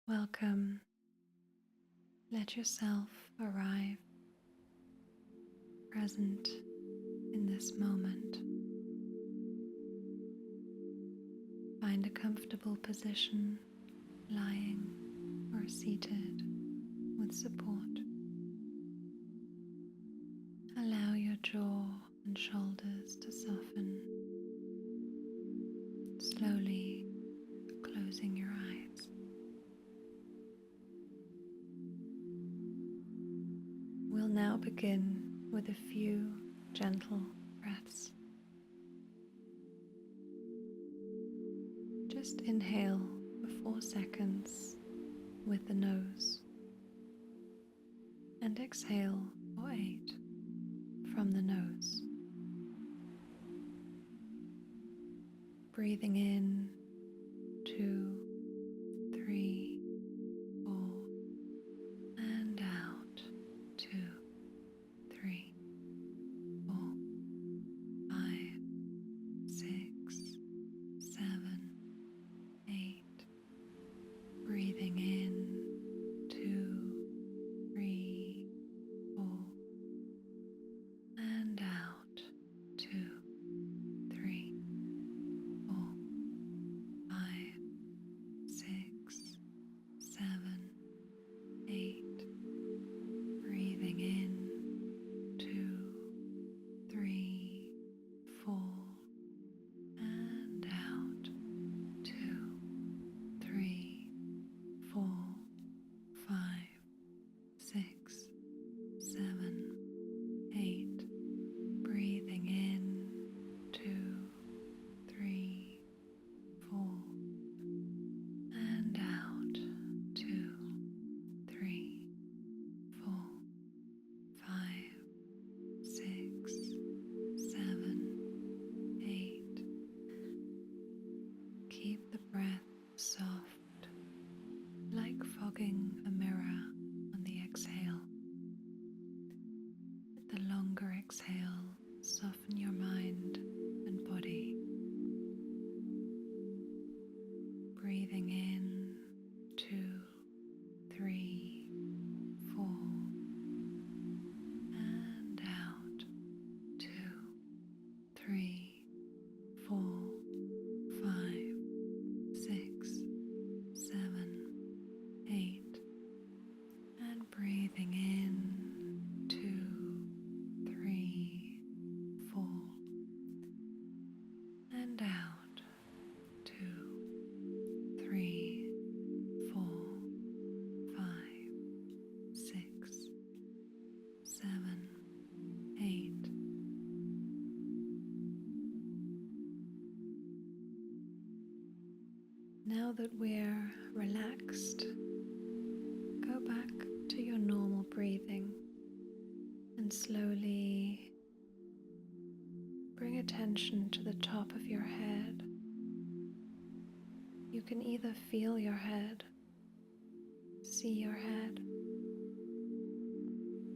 Welcome. Let yourself arrive present in this moment. Find a comfortable position, lying or seated with support. Allow your jaw and shoulders to soften, slowly closing your eyes. We'll now begin with a few gentle breaths. Just inhale for 4 seconds with the nose and exhale for 8 from the nose. Breathing in 2, 3, 4, and out 2, 3, 4, 5, 6, 7, 8. Breathing in 2, 3, 4, and out 2, 3, 4, 5, 6, 7, 8. Breathing in 2, 3, 4, and out 2, 3, 4, 5, 6, 7, 8. Breathing in 2, 3, 4, and out 2, 3, 4, 5, 6, 7, 8. Keep the breath soft, like fogging a mirror on the exhale. With the longer exhale, soften your mind and body. Breathing in 2, 3, 4, and out 2, 3, 4, 5, 6, 7, 8. And breathing in 2, 3, 4, and out 2, 3, 4, 5, 6, 7, 8. Now that we're relaxed, go back to your normal breathing and slowly bring attention to the top of your head. You can either feel your head, see your head,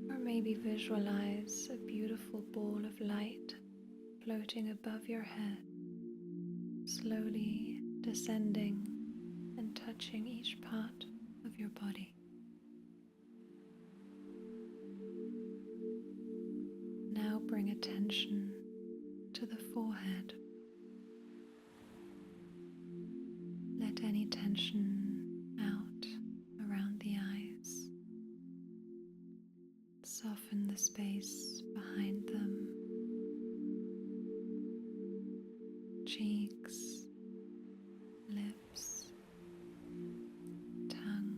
or maybe visualize a beautiful ball of light floating above your head, slowly descending and touching each part of your body. Now bring attention to the forehead. Let any tension out around the eyes. Soften the space behind them. Cheeks, lips, tongue,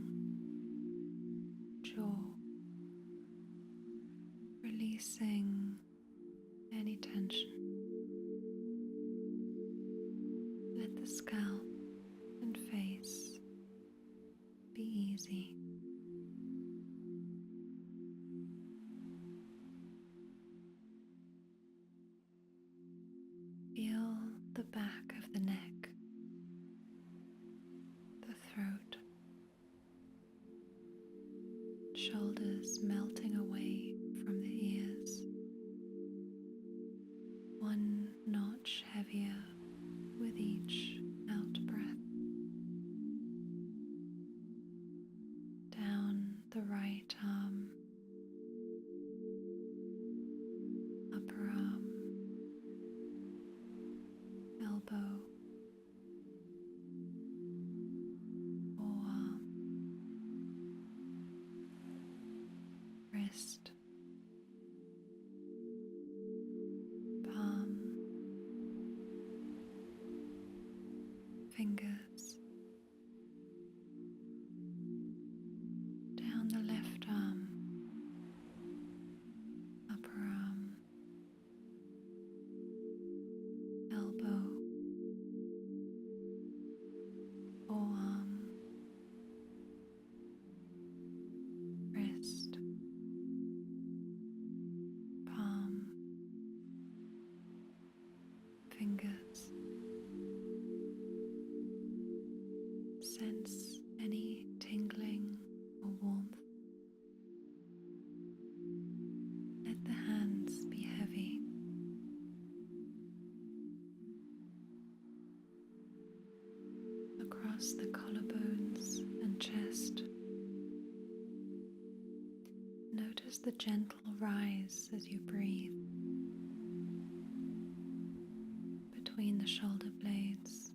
jaw. Releasing any tension. Let the scalp and face be easy. Feel the back of the neck, the throat, shoulders melting away from the ears, one notch heavier with each out breath. the right arm, upper arm, elbow, forearm, wrist, palm, fingers, down the left arm, upper arm, elbow, forearm, wrist, palm, fingers. Sense any tingling or warmth. Let the hands be heavy. Across the collarbones and chest. Notice the gentle rise as you breathe between the shoulder blades.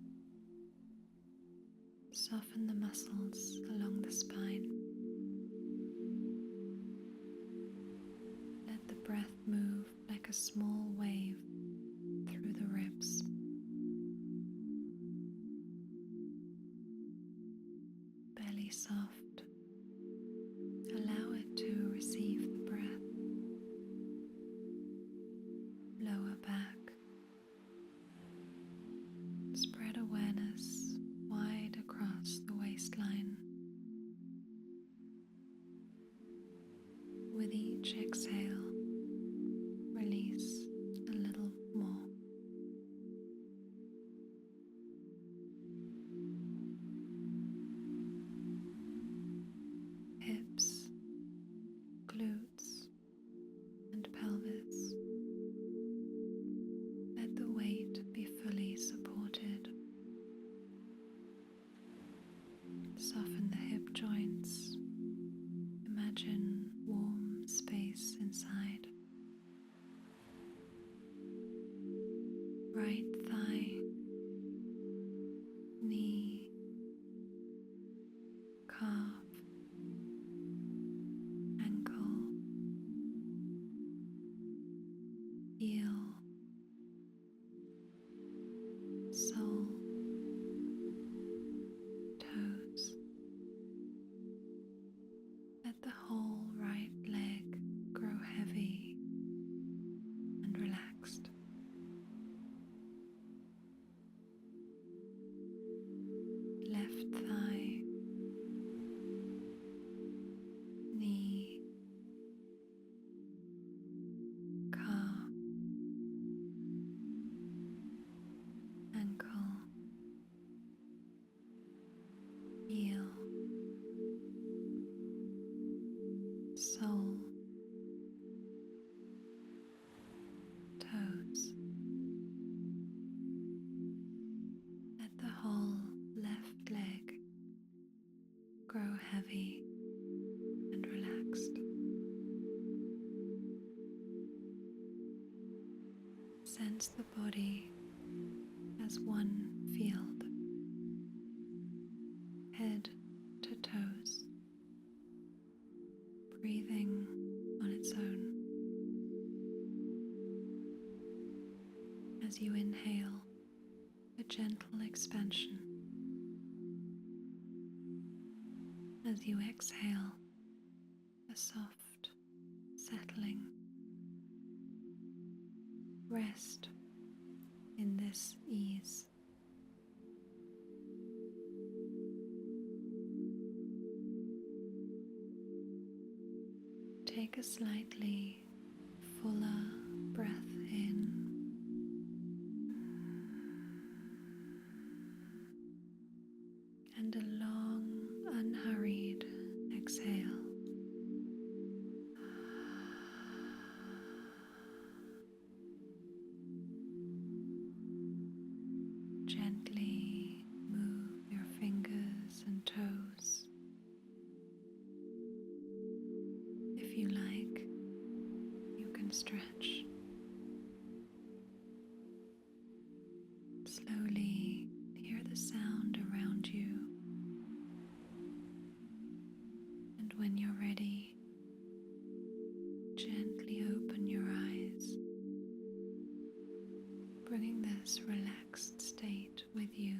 Soften the muscles along the spine. Let the breath move like a small wave through the ribs. Belly soft. Allow it to receive the breath. Lower back. Spread awareness wide across the waistline. With each exhale, release a little more. Hips, glutes, and pelvis. Let the weight be fully supported. Soften the hip joints. Imagine warm space inside. Right thigh, knee, calf, ankle, heel, sole, toes. Let the whole right leg grow heavy and relaxed. Left thigh, knee, calf, ankle, heel, sole, toes. Let the whole left leg grow heavy and relaxed. Sense the body as one field, head to toes, breathing on its own. As you inhale, a gentle expansion. As you exhale, a soft settling. Rest in this ease. Take a slightly fuller breath in and a long, unhurried exhale. Gently move your fingers and toes. stretch. Slowly hear the sound around you, and when you're ready, gently open your eyes, bringing this relaxed state with you.